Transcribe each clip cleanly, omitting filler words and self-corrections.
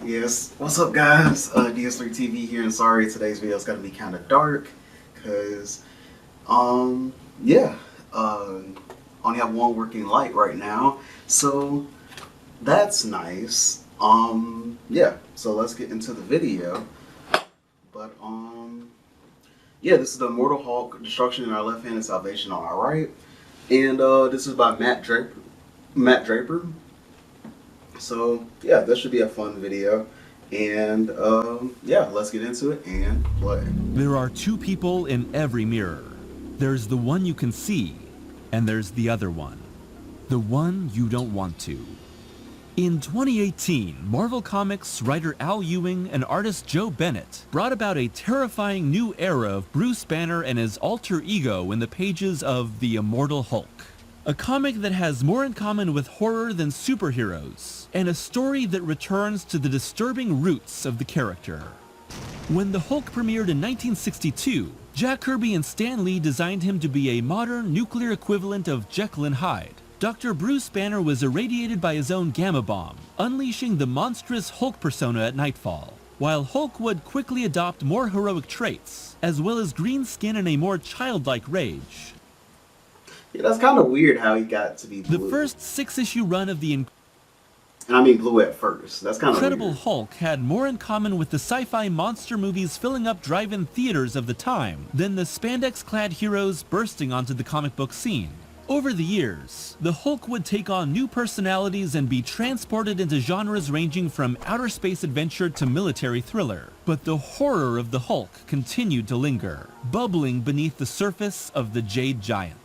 Yes, what's up guys? DS3TV here, and sorry today's video is gonna be kind of dark, cause yeah, only have one working light right now, so that's nice. Yeah, so let's get into the video. But yeah, this is the Immortal Hulk, Destruction in our left hand and Salvation on our right, and this is by Matt Draper. So yeah, this should be a fun video. And yeah, let's get into it and play. There are two people in every mirror. There's the one you can see, and there's the other one. The one you don't want to. In 2018, Marvel Comics writer Al Ewing and artist Joe Bennett brought about a terrifying new era of Bruce Banner and his alter ego in the pages of The Immortal Hulk. A comic that has more in common with horror than superheroes, and a story that returns to the disturbing roots of the character. When the Hulk premiered in 1962, Jack Kirby and Stan Lee designed him to be a modern, nuclear equivalent of Jekyll and Hyde. Dr. Bruce Banner was irradiated by his own gamma bomb, unleashing the monstrous Hulk persona at nightfall, while Hulk would quickly adopt more heroic traits, as well as green skin and a more childlike rage. Yeah, that's kind of weird how he got to be blue. The first 6-issue run of the and I mean blue at first. That's kind of Incredible weird. Hulk had more in common with the sci-fi monster movies filling up drive-in theaters of the time than the spandex-clad heroes bursting onto the comic book scene. Over the years, the Hulk would take on new personalities and be transported into genres ranging from outer space adventure to military thriller. But the horror of the Hulk continued to linger, bubbling beneath the surface of the Jade Giant.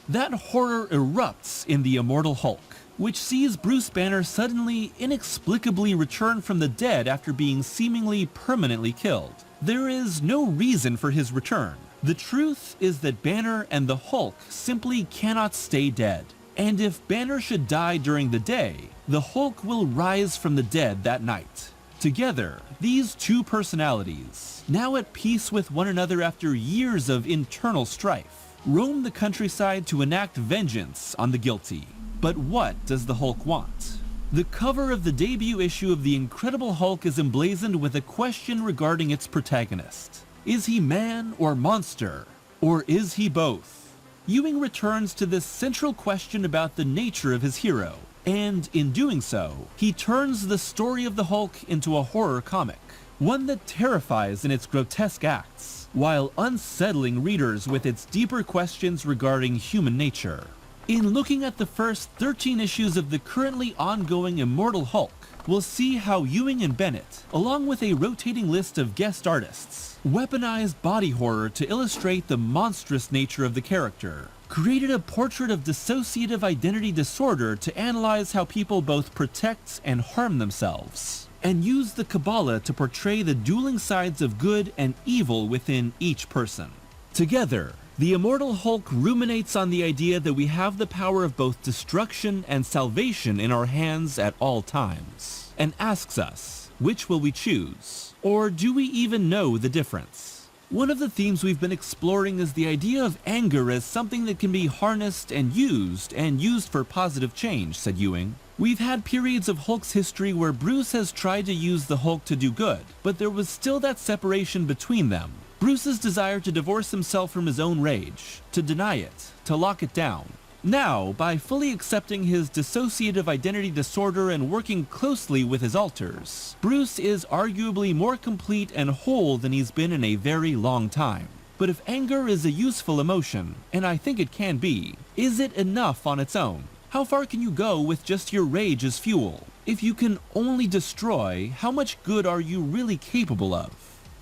That horror erupts in The Immortal Hulk, which sees Bruce Banner suddenly, inexplicably return from the dead after being seemingly permanently killed. There is no reason for his return. The truth is that Banner and the Hulk simply cannot stay dead. And if Banner should die during the day, the Hulk will rise from the dead that night. Together, these two personalities, now at peace with one another after years of internal strife, roam the countryside to enact vengeance on the guilty. But what does the Hulk want? The cover of the debut issue of The Incredible Hulk is emblazoned with a question regarding its protagonist. Is he man or monster? Or is he both? Ewing returns to this central question about the nature of his hero, and in doing so, he turns the story of the Hulk into a horror comic, one that terrifies in its grotesque acts, while unsettling readers with its deeper questions regarding human nature. In looking at the first 13 issues of the currently ongoing Immortal Hulk, we'll see how Ewing and Bennett, along with a rotating list of guest artists, weaponized body horror to illustrate the monstrous nature of the character, created a portrait of dissociative identity disorder to analyze how people both protect and harm themselves, and use the Kabbalah to portray the dueling sides of good and evil within each person. Together, the Immortal Hulk ruminates on the idea that we have the power of both destruction and salvation in our hands at all times, and asks us, which will we choose? Or do we even know the difference? One of the themes we've been exploring is the idea of anger as something that can be harnessed and used for positive change, said Ewing. We've had periods of Hulk's history where Bruce has tried to use the Hulk to do good, but there was still that separation between them. Bruce's desire to divorce himself from his own rage, to deny it, to lock it down. Now, by fully accepting his dissociative identity disorder and working closely with his alters, Bruce is arguably more complete and whole than he's been in a very long time. But if anger is a useful emotion, and I think it can be, is it enough on its own? How far can you go with just your rage as fuel? If you can only destroy, how much good are you really capable of?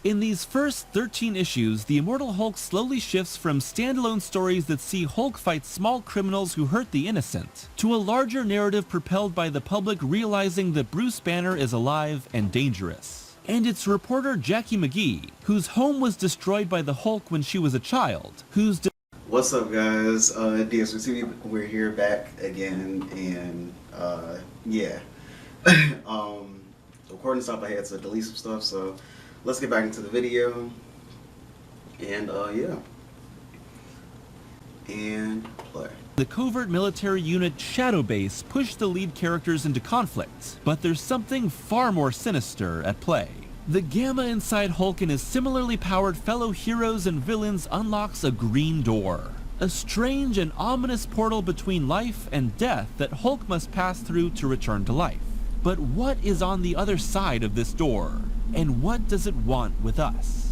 In these first 13 issues, the Immortal Hulk slowly shifts from standalone stories that see Hulk fight small criminals who hurt the innocent, to a larger narrative propelled by the public realizing that Bruce Banner is alive and dangerous. And it's reporter Jackie McGee, whose home was destroyed by the Hulk when she was a child, whose What's up guys, DS3TV, we're here back again, and yeah. Recording stuff, I had to delete some stuff, so let's get back into the video, and yeah, and play. The covert military unit Shadow Base pushed the lead characters into conflict, but there's something far more sinister at play. The gamma inside Hulk and his similarly powered fellow heroes and villains unlocks a green door. A strange and ominous portal between life and death that Hulk must pass through to return to life. But what is on the other side of this door? And what does it want with us?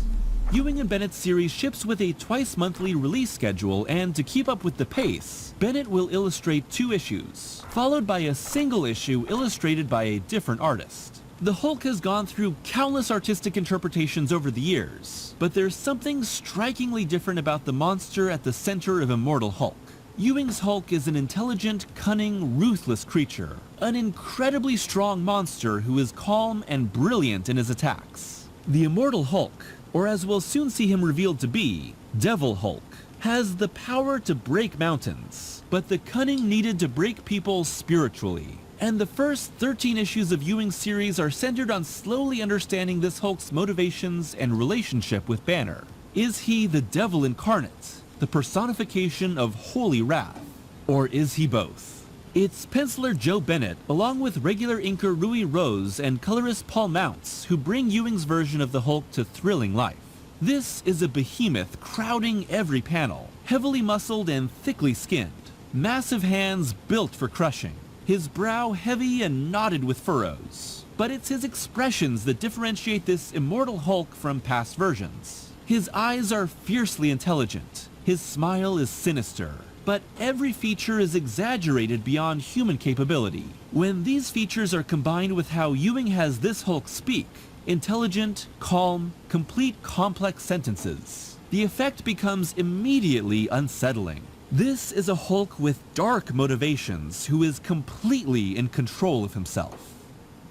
Ewing and Bennett's series ships with a twice-monthly release schedule, and to keep up with the pace, Bennett will illustrate 2 issues, followed by a single issue illustrated by a different artist. The Hulk has gone through countless artistic interpretations over the years, but there's something strikingly different about the monster at the center of Immortal Hulk. Ewing's Hulk is an intelligent, cunning, ruthless creature, an incredibly strong monster who is calm and brilliant in his attacks. The Immortal Hulk, or as we'll soon see him revealed to be, Devil Hulk, has the power to break mountains, but the cunning needed to break people spiritually. And the first 13 issues of Ewing's series are centered on slowly understanding this Hulk's motivations and relationship with Banner. Is he the devil incarnate, the personification of holy wrath? Or is he both? It's penciler Joe Bennett, along with regular inker Rui Rose and colorist Paul Mounts, who bring Ewing's version of the Hulk to thrilling life. This is a behemoth crowding every panel, heavily muscled and thickly skinned, massive hands built for crushing. His brow heavy and knotted with furrows. But it's his expressions that differentiate this Immortal Hulk from past versions. His eyes are fiercely intelligent. His smile is sinister. But every feature is exaggerated beyond human capability. When these features are combined with how Ewing has this Hulk speak, intelligent, calm, complete complex sentences, the effect becomes immediately unsettling. This is a Hulk with dark motivations who is completely in control of himself.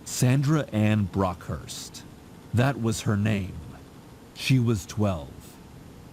Sandra Ann Brockhurst. That was her name. She was 12.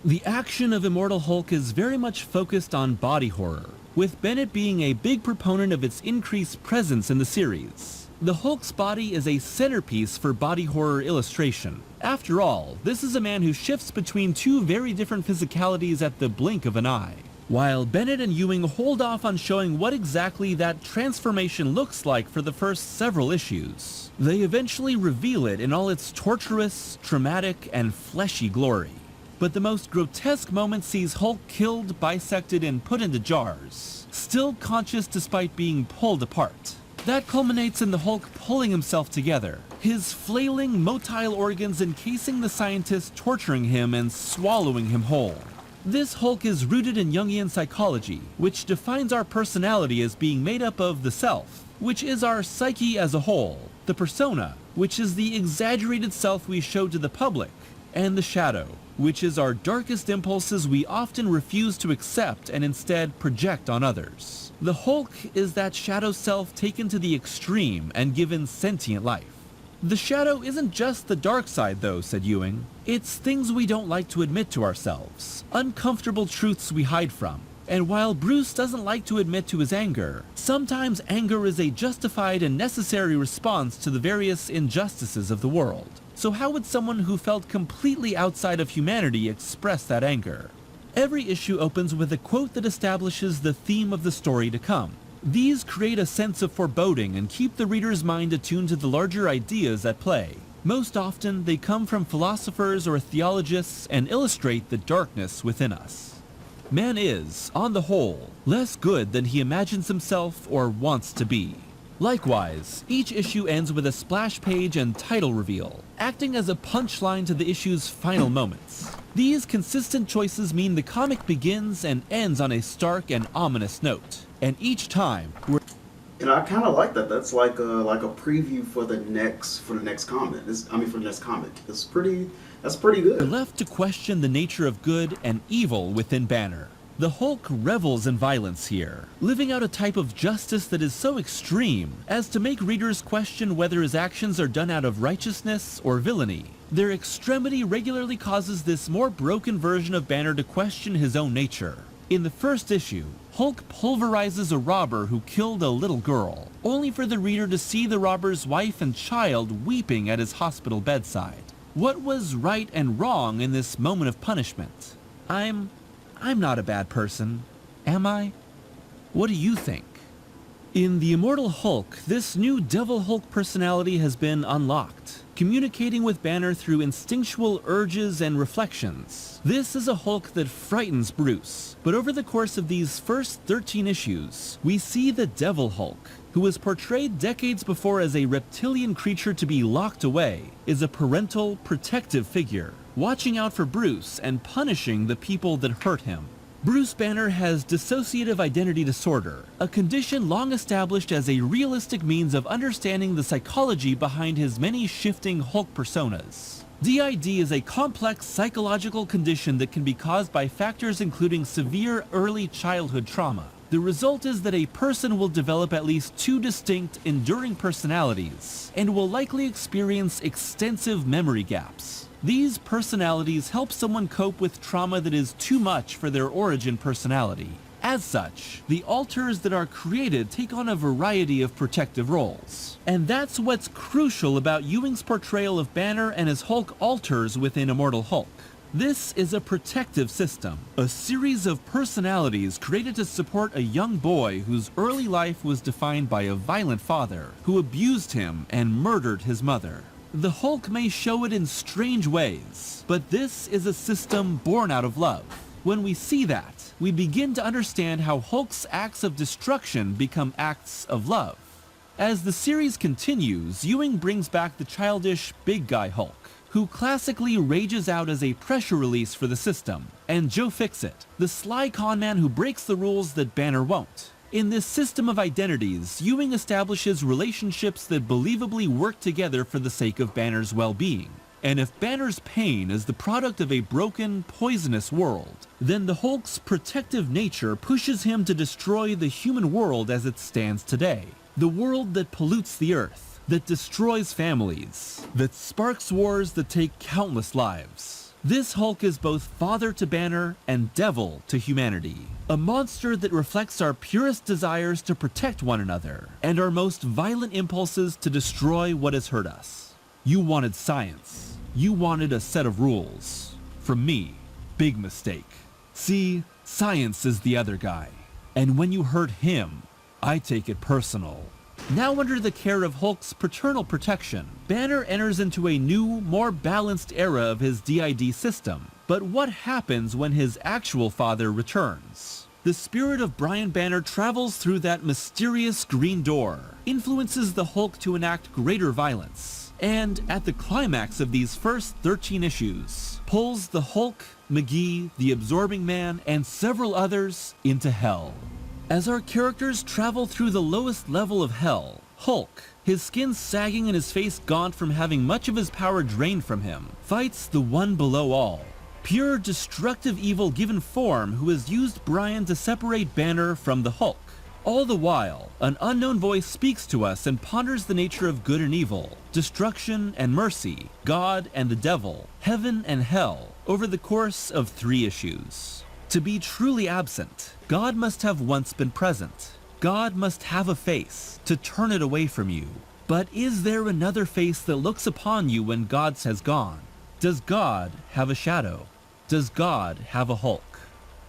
The action of Immortal Hulk is very much focused on body horror, with Bennett being a big proponent of its increased presence in the series. The Hulk's body is a centerpiece for body horror illustration. After all, this is a man who shifts between 2 very different physicalities at the blink of an eye. While Bennett and Ewing hold off on showing what exactly that transformation looks like for the first several issues, they eventually reveal it in all its torturous, traumatic, and fleshy glory. But the most grotesque moment sees Hulk killed, bisected, and put into jars, still conscious despite being pulled apart. That culminates in the Hulk pulling himself together, his flailing, motile organs encasing the scientist torturing him and swallowing him whole. This Hulk is rooted in Jungian psychology, which defines our personality as being made up of the self, which is our psyche as a whole, the persona, which is the exaggerated self we show to the public, and the shadow, which is our darkest impulses we often refuse to accept and instead project on others. The Hulk is that shadow self taken to the extreme and given sentient life. The shadow isn't just the dark side though, said Ewing. It's things we don't like to admit to ourselves, uncomfortable truths we hide from. And while Bruce doesn't like to admit to his anger, sometimes anger is a justified and necessary response to the various injustices of the world. So how would someone who felt completely outside of humanity express that anger? Every issue opens with a quote that establishes the theme of the story to come. These create a sense of foreboding and keep the reader's mind attuned to the larger ideas at play. Most often, they come from philosophers or theologists and illustrate the darkness within us. Man is, on the whole, less good than he imagines himself or wants to be. Likewise, each issue ends with a splash page and title reveal, acting as a punchline to the issue's final moments. These consistent choices mean the comic begins and ends on a stark and ominous note. And each time, we're... And I kind of like that. That's like a preview for the next comic. For the next comic. That's pretty good. We're left to question the nature of good and evil within Banner. The Hulk revels in violence here, living out a type of justice that is so extreme as to make readers question whether his actions are done out of righteousness or villainy. Their extremity regularly causes this more broken version of Banner to question his own nature. In the first issue, Hulk pulverizes a robber who killed a little girl, only for the reader to see the robber's wife and child weeping at his hospital bedside. What was right and wrong in this moment of punishment? I'm not a bad person, am I? What do you think? In the Immortal Hulk, this new Devil Hulk personality has been unlocked, communicating with Banner through instinctual urges and reflections. This is a Hulk that frightens Bruce, but over the course of these first 13 issues, we see the Devil Hulk, who was portrayed decades before as a reptilian creature to be locked away, is a parental, protective figure, watching out for Bruce and punishing the people that hurt him. Bruce Banner has dissociative identity disorder, a condition long established as a realistic means of understanding the psychology behind his many shifting Hulk personas. DID is a complex psychological condition that can be caused by factors including severe early childhood trauma. The result is that a person will develop at least 2 distinct, enduring personalities, and will likely experience extensive memory gaps. These personalities help someone cope with trauma that is too much for their origin personality. As such, the alters that are created take on a variety of protective roles. And that's what's crucial about Ewing's portrayal of Banner and his Hulk alters within Immortal Hulk. This is a protective system, a series of personalities created to support a young boy whose early life was defined by a violent father who abused him and murdered his mother. The Hulk may show it in strange ways, but this is a system born out of love. When we see that, we begin to understand how Hulk's acts of destruction become acts of love. As the series continues, Ewing brings back the childish big guy Hulk, who classically rages out as a pressure release for the system, and Joe Fixit, the sly conman who breaks the rules that Banner won't. In this system of identities, Ewing establishes relationships that believably work together for the sake of Banner's well-being. And if Banner's pain is the product of a broken, poisonous world, then the Hulk's protective nature pushes him to destroy the human world as it stands today. The world that pollutes the earth, that destroys families, that sparks wars that take countless lives. This Hulk is both father to Banner and devil to humanity. A monster that reflects our purest desires to protect one another, and our most violent impulses to destroy what has hurt us. You wanted science. You wanted a set of rules. From me, big mistake. See, science is the other guy. And when you hurt him, I take it personal. Now under the care of Hulk's paternal protection, Banner enters into a new, more balanced era of his DID system. But what happens when his actual father returns? The spirit of Brian Banner travels through that mysterious green door, influences the Hulk to enact greater violence, and at the climax of these first 13 issues, pulls the Hulk, McGee, the Absorbing Man, and several others into hell. As our characters travel through the lowest level of hell, Hulk, his skin sagging and his face gaunt from having much of his power drained from him, fights the one below all. Pure destructive evil given form who has used Brian to separate Banner from the Hulk. All the while, an unknown voice speaks to us and ponders the nature of good and evil, destruction and mercy, God and the devil, heaven and hell, over the course of 3 issues. To be truly absent, God must have once been present. God must have a face to turn it away from you. But is there another face that looks upon you when God has gone? Does God have a shadow? Does God have a Hulk?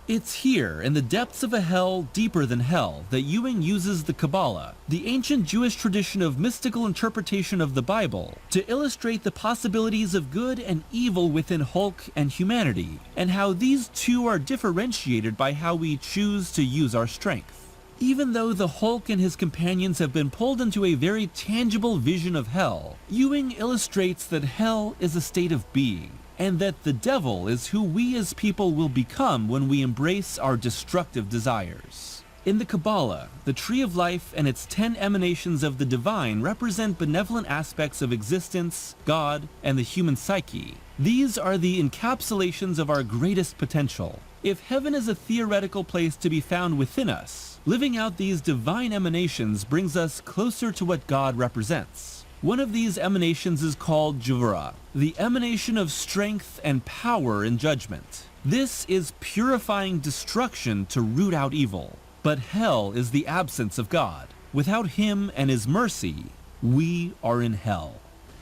It's here, in the depths of a hell deeper than hell, that Ewing uses the Kabbalah, the ancient Jewish tradition of mystical interpretation of the Bible, to illustrate the possibilities of good and evil within Hulk and humanity, and how these two are differentiated by how we choose to use our strength. Even though the Hulk and his companions have been pulled into a very tangible vision of hell, Ewing illustrates that hell is a state of being, and that the devil is who we as people will become when we embrace our destructive desires. In the Kabbalah, the Tree of Life and its 10 emanations of the divine represent benevolent aspects of existence, God, and the human psyche. These are the encapsulations of our greatest potential. If heaven is a theoretical place to be found within us, living out these divine emanations brings us closer to what God represents. One of these emanations is called Jura, the emanation of strength and power in judgment. This is purifying destruction to root out evil. But hell is the absence of God. Without him and his mercy, we are in hell.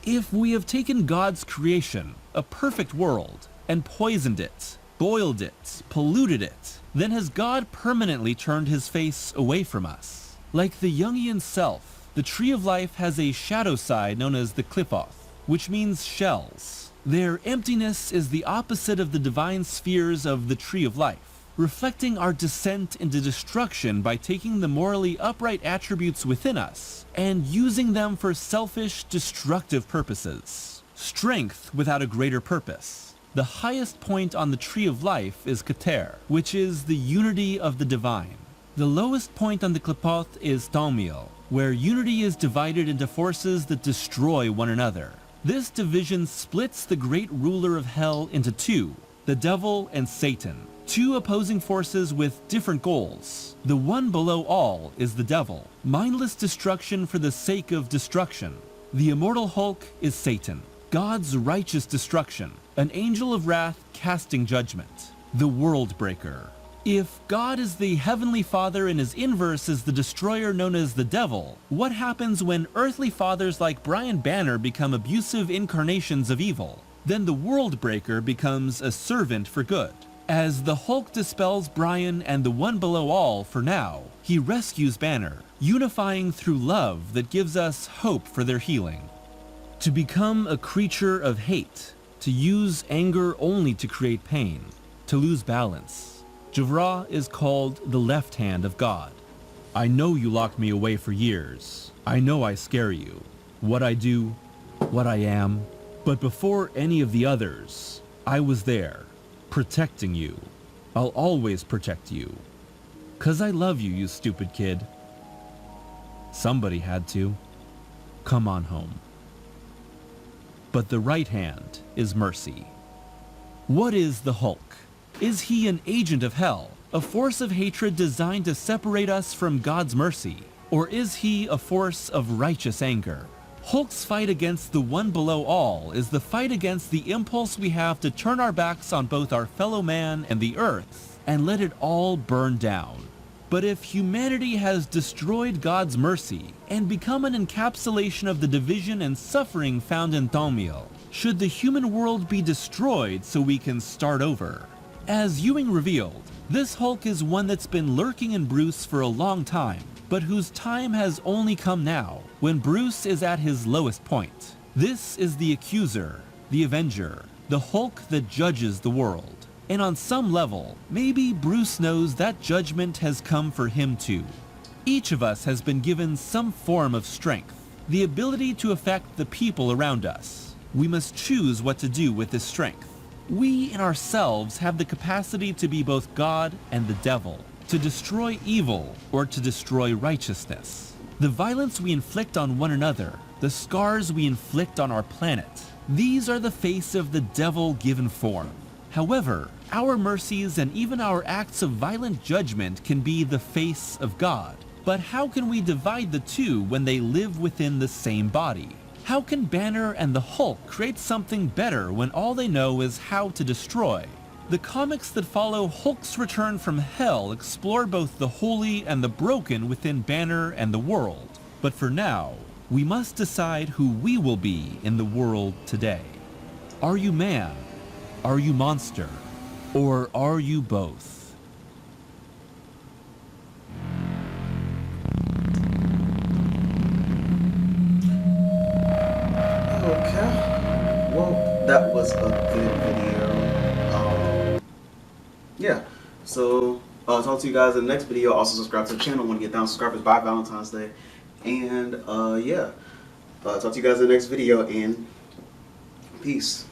If we have taken God's creation, a perfect world, and poisoned it, boiled it, polluted it, then has God permanently turned his face away from us? Like the Jungian self, the tree of life has a shadow side known as the klipoth, which means shells. Their emptiness is the opposite of the divine spheres of the tree of life, reflecting our descent into destruction by taking the morally upright attributes within us and using them for selfish, destructive purposes. Strength without a greater purpose. The highest point on the tree of life is Keter, which is the unity of the divine. The lowest point on the klipoth is Thaumiel, where unity is divided into forces that destroy one another. This division splits the great ruler of hell into two, the devil and Satan, two opposing forces with different goals. The one below all is the devil, mindless destruction for the sake of destruction. The immortal Hulk is Satan, God's righteous destruction, an angel of wrath casting judgment, the world breaker. If God is the heavenly father and his inverse is the destroyer known as the devil, what happens when earthly fathers like Brian Banner become abusive incarnations of evil? Then the world breaker becomes a servant for good. As the Hulk dispels Brian and the one below all for now, he rescues Banner, unifying through love that gives us hope for their healing. To become a creature of hate, to use anger only to create pain, to lose balance. Javra is called the left hand of God. I know you locked me away for years. I know I scare you. What I do, what I am. But before any of the others, I was there, protecting you. I'll always protect you. 'Cause I love you, you stupid kid. Somebody had to. Come on home. But the right hand is mercy. What is the Hulk? Is he an agent of hell, a force of hatred designed to separate us from God's mercy? Or is he a force of righteous anger? Hulk's fight against the one below all is the fight against the impulse we have to turn our backs on both our fellow man and the earth and let it all burn down. But if humanity has destroyed God's mercy and become an encapsulation of the division and suffering found in Thaumiel, should the human world be destroyed so we can start over? As Ewing revealed, this Hulk is one that's been lurking in Bruce for a long time, but whose time has only come now, when Bruce is at his lowest point. This is the accuser, the avenger, the Hulk that judges the world. And on some level, maybe Bruce knows that judgment has come for him too. Each of us has been given some form of strength, the ability to affect the people around us. We must choose what to do with this strength. We in ourselves have the capacity to be both God and the devil, to destroy evil or to destroy righteousness. The violence we inflict on one another, the scars we inflict on our planet, these are the face of the devil-given form. However, our mercies and even our acts of violent judgment can be the face of God. But how can we divide the two when they live within the same body? How can Banner and the Hulk create something better when all they know is how to destroy? The comics that follow Hulk's return from hell explore both the holy and the broken within Banner and the world. But for now, we must decide who we will be in the world today. Are you man? Are you monster? Or are you both? Okay. Well, that was a good video. Yeah. So, I'll talk to you guys in the next video. Also, subscribe to the channel. Want to get 1,000 subscribers by Valentine's Day. And, yeah. Talk to you guys in the next video, and peace.